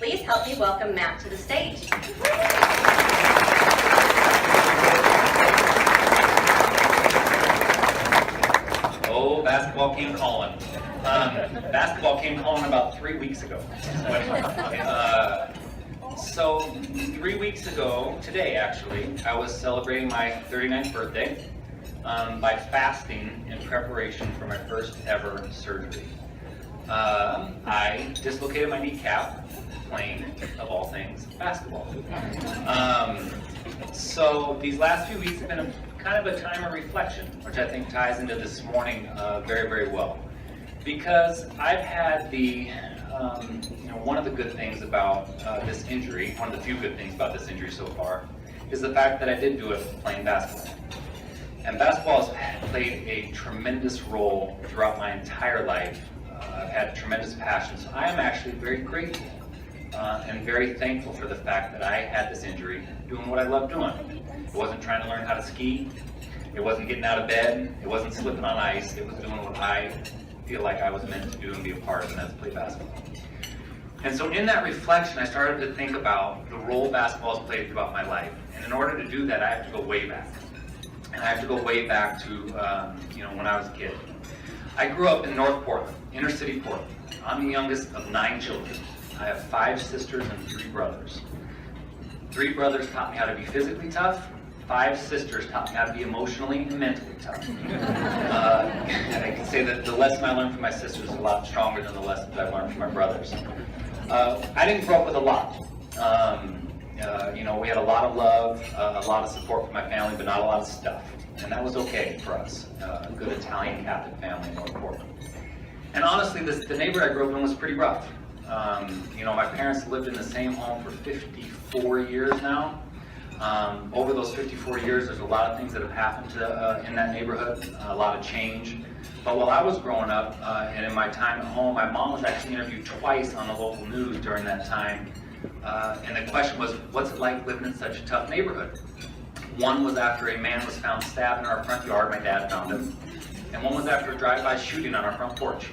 Please help me welcome Matt to the stage. Oh, basketball came calling. Basketball came calling about 3 weeks ago. So 3 weeks ago, today actually, I was celebrating my 39th birthday by fasting in preparation for my first ever surgery. I dislocated my kneecap playing, of all things, basketball. So these last few weeks have been kind of a time of reflection, which I think ties into this morning very, very well. Because I've had the, one of the good things about this injury, one of the few good things about this injury so far, is the fact that I did do it playing basketball. And basketball has played a tremendous role throughout my entire life. I've had tremendous passion. So I am actually very grateful and very thankful for the fact that I had this injury doing what I love doing. It wasn't trying to learn how to ski. It wasn't getting out of bed. It wasn't slipping on ice. It was doing what I feel like I was meant to do and be a part of, and that's play basketball. And so in that reflection, I started to think about the role basketball has played throughout my life. And in order to do that, I have to go way back. And I have to go way back to when I was a kid. I grew up in North Portland, inner city Portland. I'm the youngest of 9 children. I have 5 sisters and 3 brothers. 3 brothers taught me how to be physically tough. 5 sisters taught me how to be emotionally and mentally tough. And I can say that the lesson I learned from my sisters is a lot stronger than the lessons I've learned from my brothers. I didn't grow up with a lot. We had a lot of love, a lot of support from my family, but not a lot of stuff. And that was okay for us, a good Italian Catholic family in North Portland. And honestly, the neighborhood I grew up in was pretty rough. My parents lived in the same home for 54 years now. Over those 54 years, there's a lot of things that have happened in that neighborhood, a lot of change. But while I was growing up, and in my time at home, my mom was actually interviewed twice on the local news during that time. And the question was, what's it like living in such a tough neighborhood? One was after a man was found stabbed in our front yard, my dad found him. And one was after a drive-by shooting on our front porch.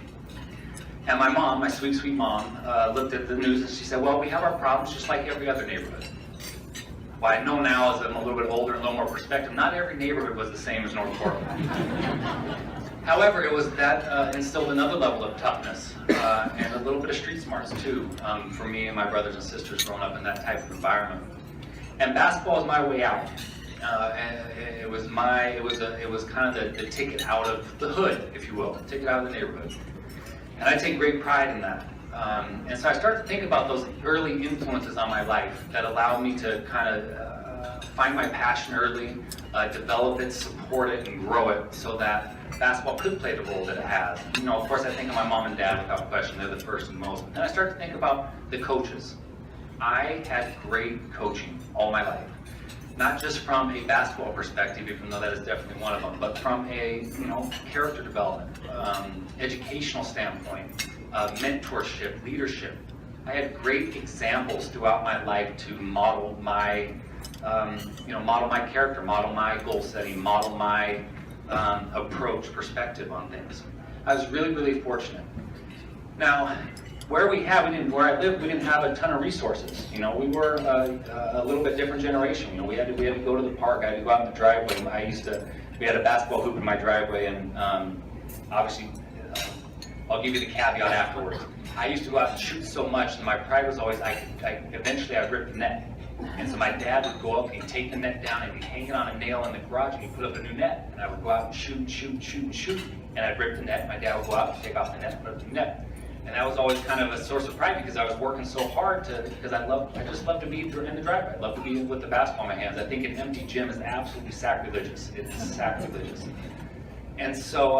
And my mom, my sweet, sweet mom, looked at the news and she said, well, we have our problems just like every other neighborhood. Well, I know now as I'm a little bit older and a little more perspective, not every neighborhood was the same as North Portland. However, it was that instilled another level of toughness and a little bit of street smarts too for me and my brothers and sisters growing up in that type of environment. And basketball is my way out. It was kind of the ticket out of the hood, if you will, the ticket out of the neighborhood. And I take great pride in that. And so I started to think about those early influences on my life that allowed me to kind of find my passion early, develop it, support it, and grow it so that basketball could play the role that it has. Of course, I think of my mom and dad without question. They're the first and most. And I started to think about the coaches. I had great coaching all my life. Not just from a basketball perspective, even though that is definitely one of them, but from a character development, educational standpoint, mentorship, leadership. I had great examples throughout my life to model my, model my character, model my goal setting, model my approach, perspective on things. I was really, really fortunate. Now, where I lived, we didn't have a ton of resources. We were a little bit different generation. We had to go to the park. I had to go out in the driveway. We had a basketball hoop in my driveway, and obviously, I'll give you the caveat afterwards. I used to go out and shoot so much, and my pride was always, eventually I'd rip the net. And so my dad would go up, and he'd take the net down, and he'd hang it on a nail in the garage, and he'd put up a new net. And I would go out and shoot, and I'd rip the net, and my dad would go out and take off the net and put up the new net. And that was always kind of a source of pride because I was working so hard because I just love to be in the driveway. I love to be with the basketball in my hands. I think an empty gym is absolutely sacrilegious. It is sacrilegious. And so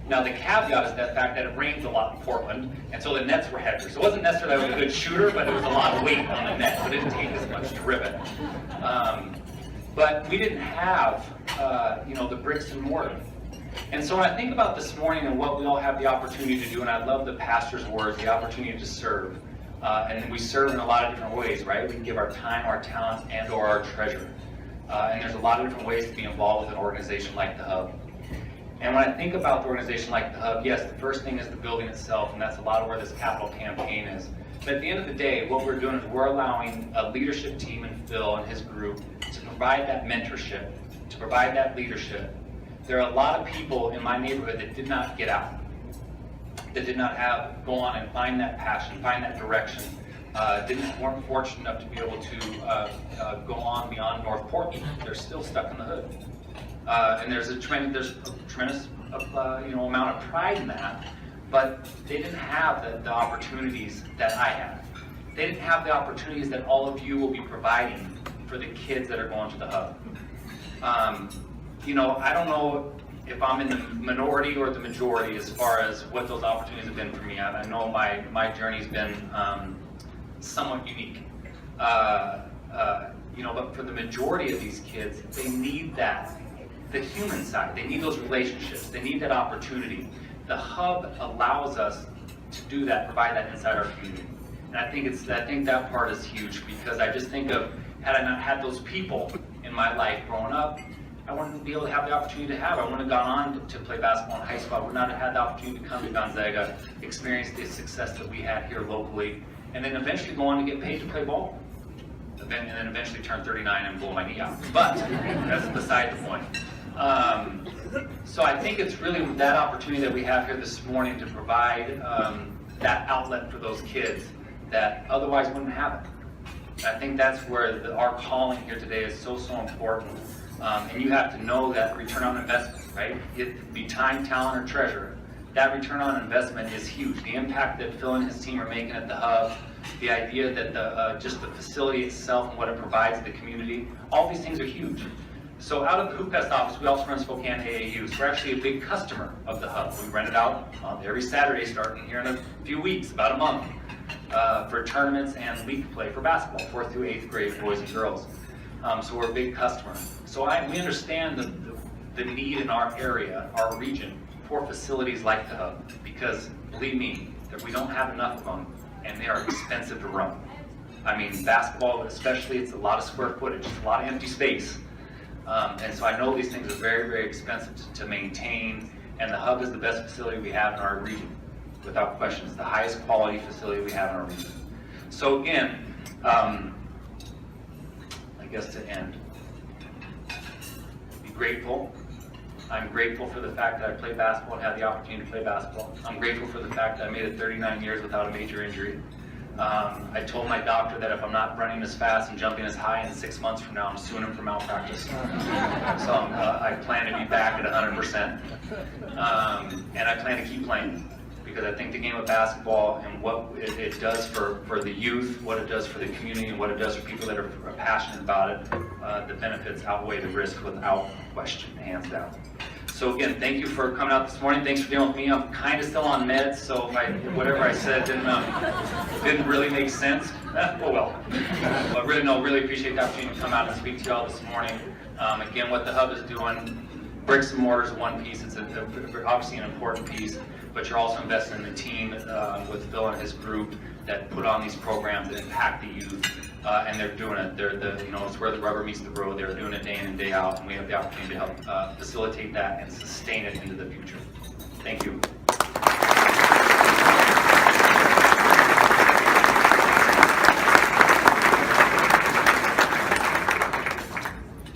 now the caveat is the fact that it rains a lot in Portland, and so the nets were heavier. So it wasn't necessarily that I was a good shooter, but there was a lot of weight on the net, so it didn't take as much to rip it. But we didn't have the bricks and mortar. And so when I think about this morning and what we all have the opportunity to do, and I love the pastor's words, the opportunity to serve, and we serve in a lot of different ways, right? We can give our time, our talent, and or our treasure. And there's a lot of different ways to be involved with an organization like the Hub. And when I think about the organization like the Hub, yes, the first thing is the building itself, and that's a lot of where this capital campaign is. But at the end of the day, what we're doing is we're allowing a leadership team and Phil and his group to provide that mentorship, to provide that leadership. There are a lot of people in my neighborhood that did not get out, that did not go on and find that passion, find that direction, weren't fortunate enough to be able to go on beyond North Portland. They're still stuck in the hood. And there's a tremendous amount of pride in that, but they didn't have the opportunities that I had. They didn't have the opportunities that all of you will be providing for the kids that are going to the hub. I don't know if I'm in the minority or the majority as far as what those opportunities have been for me. I know my journey's been somewhat unique. But for the majority of these kids, they need that, the human side. They need those relationships. They need that opportunity. The hub allows us to do that, provide that inside our community. And I think that part is huge, because I just think of, had I not had those people in my life growing up, I wouldn't be able to have the opportunity to have. I wouldn't have gone on to play basketball in high school. I would not have had the opportunity to come to Gonzaga, experience the success that we had here locally, and then eventually go on to get paid to play ball. And then eventually turn 39 and blow my knee out. But that's beside the point. So I think it's really that opportunity that we have here this morning to provide that outlet for those kids that otherwise wouldn't have it. I think that's where our calling here today is so important. And you have to know that return on investment, right? It be time, talent, or treasure. That return on investment is huge. The impact that Phil and his team are making at the hub, the idea that just the facility itself and what it provides to the community, all these things are huge. So out of the Hoopfest office, we also run Spokane AAU. So we're actually a big customer of the hub. We rent it out every Saturday starting here in a few weeks, about a month, for tournaments and league play for basketball, 4th through 8th grade boys and girls. So we're a big customer. So we understand the need in our area, our region, for facilities like the hub, because believe me, that we don't have enough of them, and they are expensive to run. I mean, basketball especially, it's a lot of square footage, it's a lot of empty space. And so I know these things are very, very expensive to maintain, and the hub is the best facility we have in our region, without question. It's the highest quality facility we have in our region. So again, I guess to end, be grateful. I'm grateful for the fact that I played basketball and had the opportunity to play basketball. I'm grateful for the fact that I made it 39 years without a major injury. I told my doctor that if I'm not running as fast and jumping as high in 6 months from now, I'm suing him for malpractice. So I plan to be back at 100%. And I plan to keep playing, because I think the game of basketball and what it does for the youth, what it does for the community, and what it does for people that are passionate about it, the benefits outweigh the risk without question, hands down. So again, thank you for coming out this morning. Thanks for dealing with me. I'm kind of still on meds, so whatever I said didn't really make sense. Oh well. But really appreciate the opportunity to come out and speak to you all this morning. Again, what the hub is doing, bricks and mortar is one piece. It's obviously an important piece, but you're also investing in the team with Phil and his group that put on these programs that impact the youth. And they're doing it. It's where the rubber meets the road. They're doing it day in and day out, and we have the opportunity to help facilitate that and sustain it into the future. Thank you.